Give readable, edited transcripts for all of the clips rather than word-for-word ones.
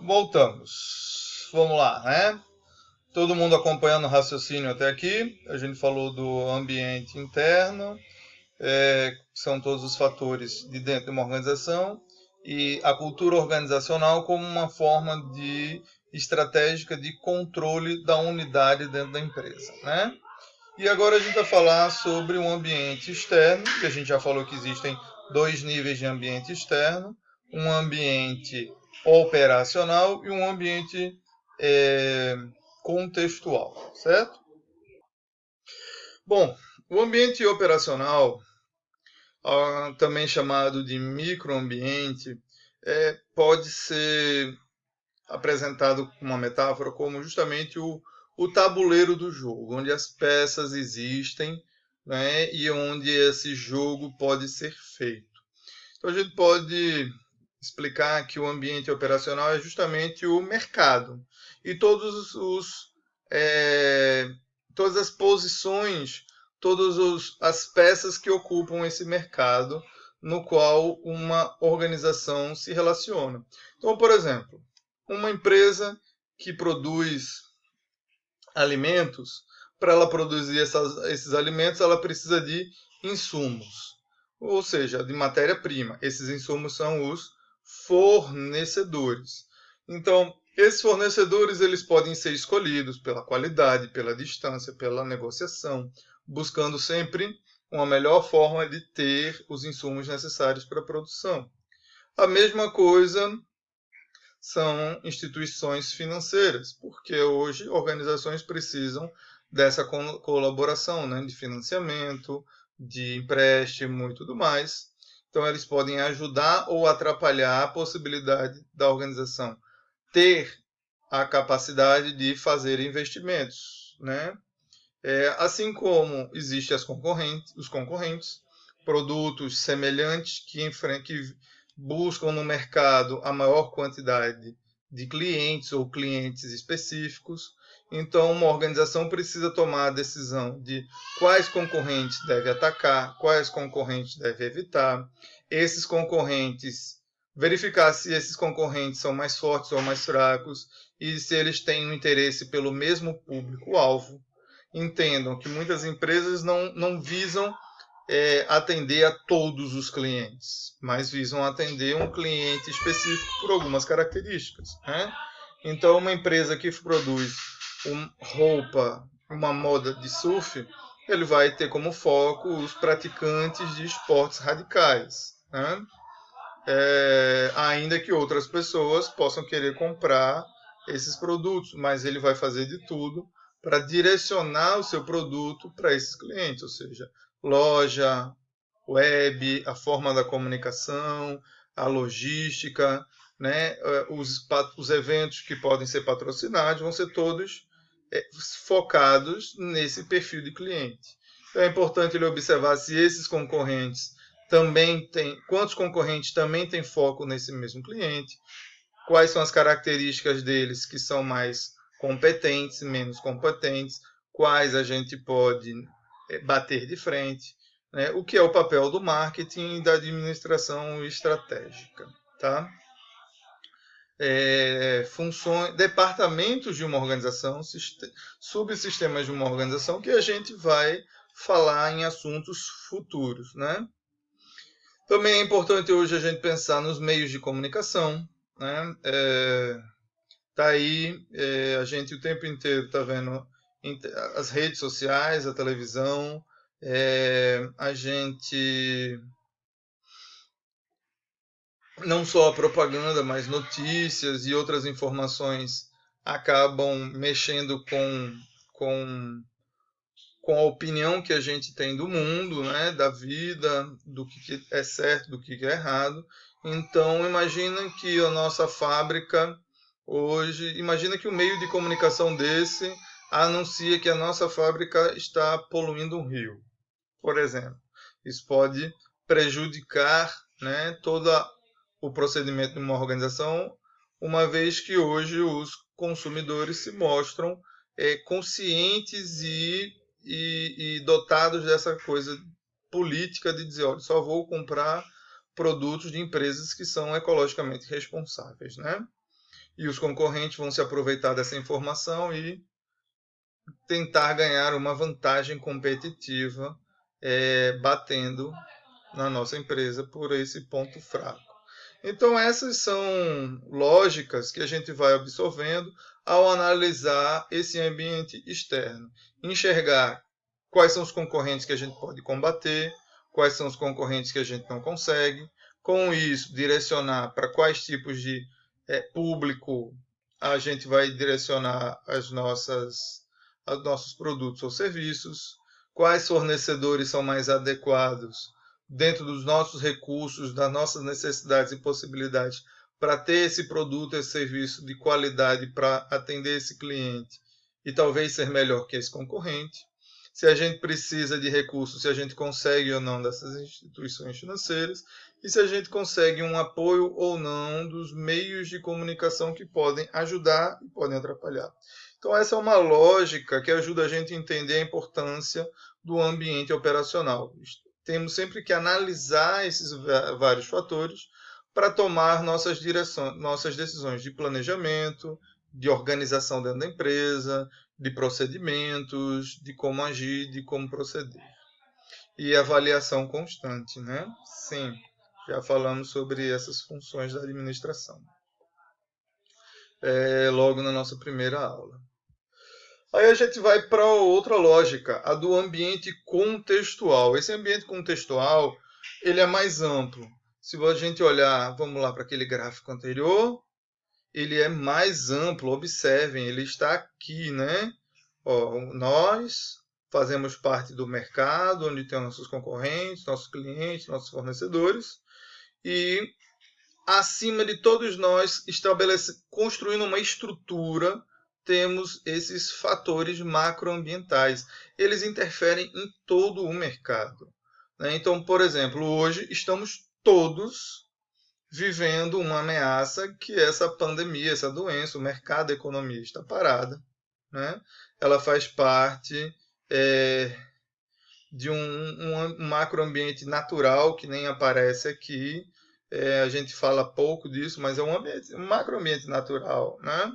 Voltamos. Vamos lá, né? Todo mundo acompanhando o raciocínio até aqui. A gente falou do ambiente interno, são todos os fatores de dentro de uma organização, e a cultura organizacional como uma forma de estratégica de controle da unidade dentro da empresa, né? E agora a gente vai falar sobre o ambiente externo, que a gente já falou que existem dois níveis de ambiente externo, um ambiente operacional e um ambiente é, contextual, certo? Bom, o ambiente operacional, também chamado de microambiente, pode ser apresentado com uma metáfora como justamente o tabuleiro do jogo, onde as peças existem, né, e onde esse jogo pode ser feito. Então a gente pode explicar que o ambiente operacional é justamente o mercado e é, todas as posições, todas as peças que ocupam esse mercado no qual uma organização se relaciona. Então, por exemplo, uma empresa que produz alimentos, para ela produzir esses alimentos, ela precisa de insumos, ou seja, de matéria-prima. Esses insumos são os fornecedores. Então, esses fornecedores eles podem ser escolhidos pela qualidade, pela distância, pela negociação, buscando sempre uma melhor forma de ter os insumos necessários para a produção. A mesma coisa são instituições financeiras, porque hoje organizações precisam dessa colaboração, né, de financiamento, de empréstimo e tudo mais. Então, eles podem ajudar ou atrapalhar a possibilidade da organização ter a capacidade de fazer investimentos, né? Assim como existem os concorrentes, produtos semelhantes que buscam no mercado a maior quantidade de clientes ou clientes específicos. Então, uma organização precisa tomar a decisão de quais concorrentes deve atacar, quais concorrentes deve evitar. Esses concorrentes, verificar se esses concorrentes são mais fortes ou mais fracos e se eles têm um interesse pelo mesmo público-alvo. Entendam que muitas empresas não visam atender a todos os clientes, mas visam atender um cliente específico por algumas características, né? Então, uma empresa que produz roupa, uma moda de surf, ele vai ter como foco os praticantes de esportes radicais, né? Ainda que outras pessoas possam querer comprar esses produtos, mas ele vai fazer de tudo para direcionar o seu produto para esses clientes, ou seja, loja, web, a forma da comunicação, a logística, né? Os eventos que podem ser patrocinados vão ser todos focados nesse perfil de cliente. Então é importante ele observar se esses concorrentes também têm, quantos concorrentes também têm foco nesse mesmo cliente, quais são as características deles que são mais competentes, menos competentes, quais a gente pode bater de frente, né? O que é o papel do marketing e da administração estratégica, tá? Funções, departamentos de uma organização, subsistemas de uma organização que a gente vai falar em assuntos futuros, né? Também é importante hoje a gente pensar nos meios de comunicação, né? Tá aí, a gente o tempo inteiro está vendo as redes sociais, a televisão, a gente não só a propaganda, mas notícias e outras informações acabam mexendo com a opinião que a gente tem do mundo, né, da vida, do que é certo, do que é errado. Então, imagina que a nossa fábrica hoje, imagina que um meio de comunicação desse anuncia que a nossa fábrica está poluindo um rio, por exemplo. Isso pode prejudicar, né, todo o procedimento de uma organização, uma vez que hoje os consumidores se mostram conscientes e dotados dessa coisa política de dizer, olha, só vou comprar produtos de empresas que são ecologicamente responsáveis, né? E os concorrentes vão se aproveitar dessa informação e tentar ganhar uma vantagem competitiva, batendo na nossa empresa por esse ponto fraco. Então, essas são lógicas que a gente vai absorvendo ao analisar esse ambiente externo. Enxergar quais são os concorrentes que a gente pode combater, quais são os concorrentes que a gente não consegue. Com isso, direcionar para quais tipos de público a gente vai direcionar os nossos produtos ou serviços, quais fornecedores são mais adequados dentro dos nossos recursos, das nossas necessidades e possibilidades para ter esse produto, esse serviço de qualidade para atender esse cliente e talvez ser melhor que esse concorrente. Se a gente precisa de recursos, se a gente consegue ou não dessas instituições financeiras e se a gente consegue um apoio ou não dos meios de comunicação que podem ajudar e podem atrapalhar. Então, essa é uma lógica que ajuda a gente a entender a importância do ambiente operacional. Temos sempre que analisar esses vários fatores para tomar nossas decisões de planejamento, de organização dentro da empresa, de procedimentos, de como agir, de como proceder. E avaliação constante, né? Sim, já falamos sobre essas funções da administração. Logo na nossa primeira aula. Aí a gente vai para outra lógica, a do ambiente contextual. Esse ambiente contextual, ele é mais amplo. Se a gente olhar, vamos lá para aquele gráfico anterior, ele é mais amplo. Observem, ele está aqui, né? Nós fazemos parte do mercado, onde tem nossos concorrentes, nossos clientes, nossos fornecedores, e acima de todos nós, construindo uma estrutura, temos esses fatores macroambientais. Eles interferem em todo o mercado. Então, por exemplo, hoje estamos todos vivendo uma ameaça que é essa pandemia, essa doença, o mercado, a economia está parada. Né? Ela faz parte de um macroambiente natural que nem aparece aqui. A gente fala pouco disso, mas é um macroambiente natural. Né?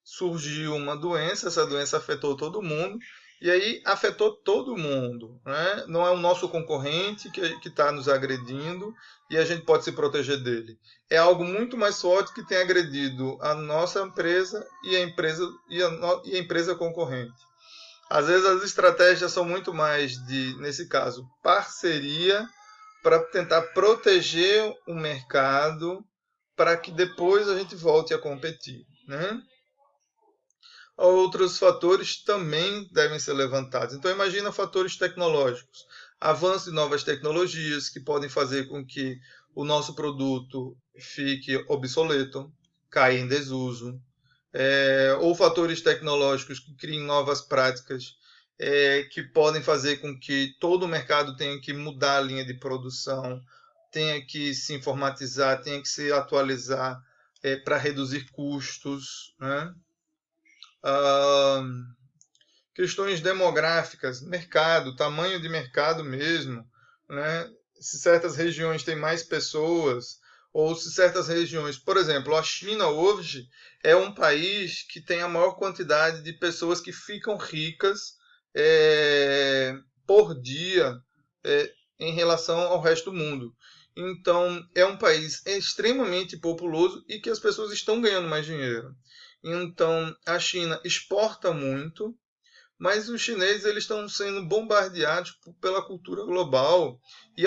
Surgiu uma doença, essa doença afetou todo mundo, e aí afetou todo mundo. Né? Não é o nosso concorrente que está nos agredindo e a gente pode se proteger dele. É algo muito mais forte que tem agredido a nossa empresa e a empresa concorrente. Às vezes as estratégias são muito mais de, nesse caso, parceria para tentar proteger o mercado para que depois a gente volte a competir. Né? Outros fatores também devem ser levantados. Então, imagina fatores tecnológicos. Avanço de novas tecnologias que podem fazer com que o nosso produto fique obsoleto, caia em desuso. Ou fatores tecnológicos que criem novas práticas que podem fazer com que todo o mercado tenha que mudar a linha de produção, tenha que se informatizar, tenha que se atualizar para reduzir custos, né? Questões demográficas, mercado, tamanho de mercado mesmo, né? Se certas regiões têm mais pessoas, ou se certas regiões, por exemplo, a China hoje é um país que tem a maior quantidade de pessoas que ficam ricas por dia em relação ao resto do mundo. Então, é um país extremamente populoso e que as pessoas estão ganhando mais dinheiro. Então, a China exporta muito, mas os chineses eles estão sendo bombardeados pela cultura global e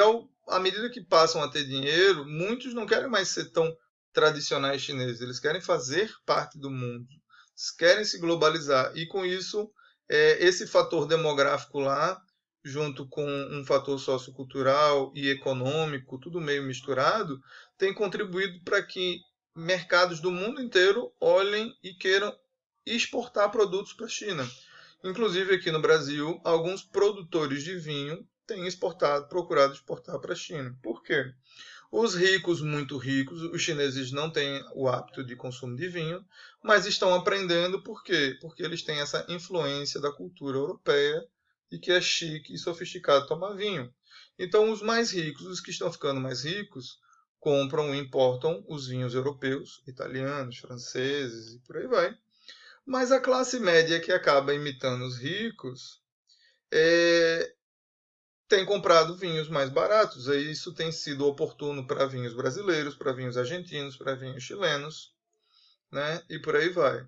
à medida que passam a ter dinheiro, muitos não querem mais ser tão tradicionais chineses, eles querem fazer parte do mundo, eles querem se globalizar e com isso esse fator demográfico lá, junto com um fator sociocultural e econômico, tudo meio misturado, tem contribuído para que mercados do mundo inteiro olhem e queiram exportar produtos para a China. Inclusive aqui no Brasil, alguns produtores de vinho têm procurado exportar para a China. Por quê? Os ricos, muito ricos, os chineses não têm o hábito de consumo de vinho, mas estão aprendendo por quê? Porque eles têm essa influência da cultura europeia e que é chique e sofisticado tomar vinho. Então, os mais ricos, os que estão ficando mais ricos, compram e importam os vinhos europeus, italianos, franceses e por aí vai. Mas a classe média que acaba imitando os ricos tem comprado vinhos mais baratos. E isso tem sido oportuno para vinhos brasileiros, para vinhos argentinos, para vinhos chilenos, né? E por aí vai.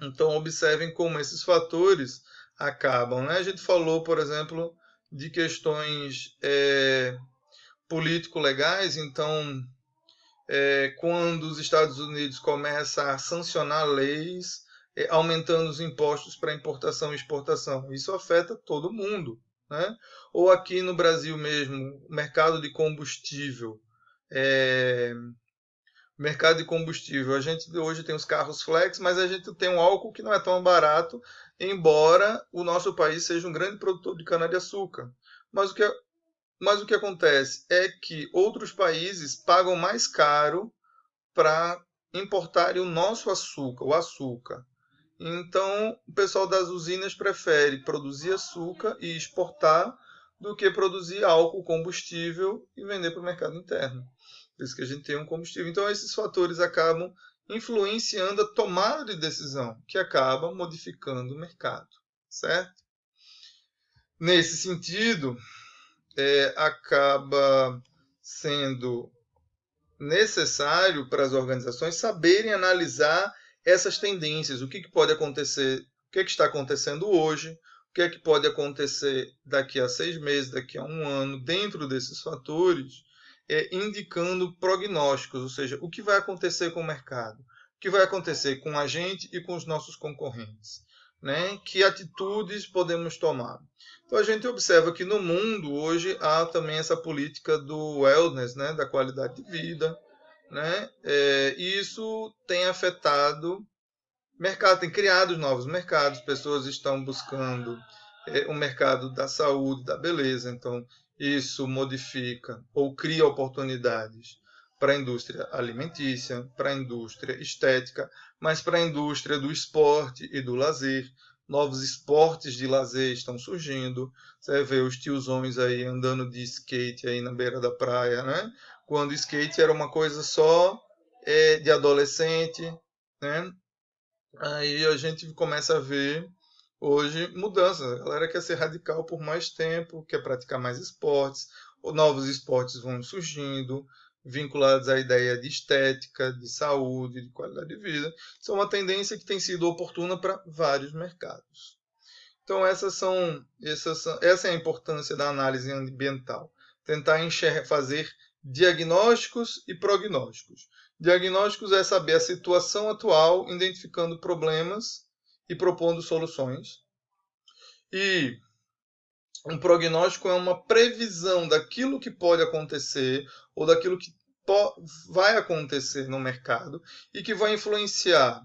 Então, observem como esses fatores acabam. Né? A gente falou, por exemplo, de questões político-legais. Então, quando os Estados Unidos começam a sancionar leis aumentando os impostos para importação e exportação, isso afeta todo mundo. Né? Ou aqui no Brasil mesmo, o mercado de combustível. Mercado de combustível. A gente hoje tem os carros flex, mas a gente tem um álcool que não é tão barato, embora o nosso país seja um grande produtor de cana-de-açúcar. Mas o que acontece é que outros países pagam mais caro para importarem o nosso açúcar, o açúcar. Então, o pessoal das usinas prefere produzir açúcar e exportar do que produzir álcool, combustível e vender para o mercado interno. Por isso que a gente tem um combustível. Então, esses fatores acabam influenciando a tomada de decisão, que acaba modificando o mercado, certo? Nesse sentido, acaba sendo necessário para as organizações saberem analisar essas tendências, o que pode acontecer, o que está acontecendo hoje, o que é que pode acontecer daqui a 6 meses, daqui a 1 ano, dentro desses fatores, indicando prognósticos, ou seja, o que vai acontecer com o mercado, o que vai acontecer com a gente e com os nossos concorrentes, né? Que atitudes podemos tomar. Então a gente observa que no mundo hoje há também essa política do wellness, né? Da qualidade de vida, né? E isso tem afetado o mercado, tem criado novos mercados, pessoas estão buscando o mercado da saúde, da beleza, então isso modifica ou cria oportunidades para a indústria alimentícia, para a indústria estética, mas para a indústria do esporte e do lazer. Novos esportes de lazer estão surgindo. Você vê os tiozões aí andando de skate aí na beira da praia, né? Quando skate era uma coisa só de adolescente, né? Aí a gente começa a ver hoje mudanças. A galera quer ser radical por mais tempo, quer praticar mais esportes, novos esportes vão surgindo, vinculados à ideia de estética, de saúde, de qualidade de vida. Isso é uma tendência que tem sido oportuna para vários mercados. Então essa é a importância da análise ambiental. Tentar fazer diagnósticos e prognósticos. Diagnósticos é saber a situação atual, identificando problemas e propondo soluções. E um prognóstico é uma previsão daquilo que pode acontecer ou daquilo que vai acontecer no mercado e que vai influenciar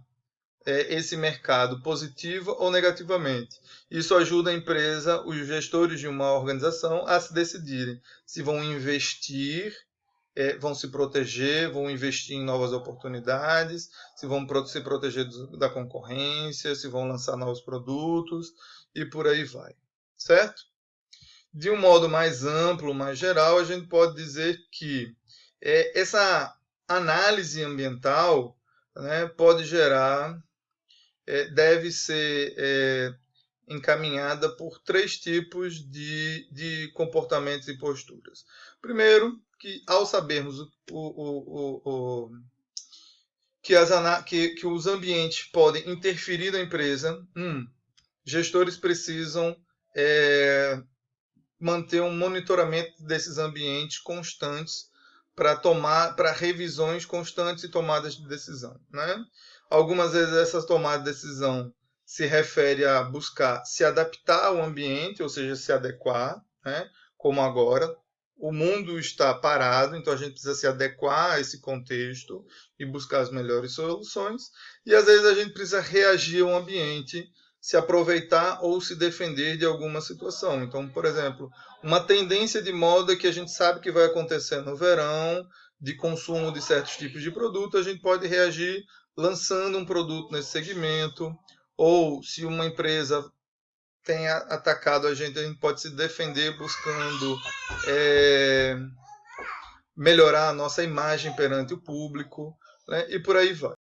esse mercado positiva ou negativamente. Isso ajuda a empresa, os gestores de uma organização, a se decidirem se vão investir, vão se proteger, vão investir em novas oportunidades, se vão se proteger da concorrência, se vão lançar novos produtos e por aí vai, certo? De um modo mais amplo, mais geral, a gente pode dizer que essa análise ambiental, né, pode gerar, deve ser encaminhada por 3 tipos de comportamentos e posturas. Primeiro, que ao sabermos que os ambientes podem interferir na empresa, gestores precisam manter um monitoramento desses ambientes constantes para revisões constantes e tomadas de decisão, né? Algumas vezes essa tomada de decisão se refere a buscar se adaptar ao ambiente, ou seja, se adequar, né? Como agora o mundo está parado, então a gente precisa se adequar a esse contexto e buscar as melhores soluções. E às vezes a gente precisa reagir ao ambiente, se aproveitar ou se defender de alguma situação. Então, por exemplo, uma tendência de moda que a gente sabe que vai acontecer no verão, de consumo de certos tipos de produto, a gente pode reagir lançando um produto nesse segmento, ou se uma empresa tem atacado a gente pode se defender buscando melhorar a nossa imagem perante o público, né? E por aí vai.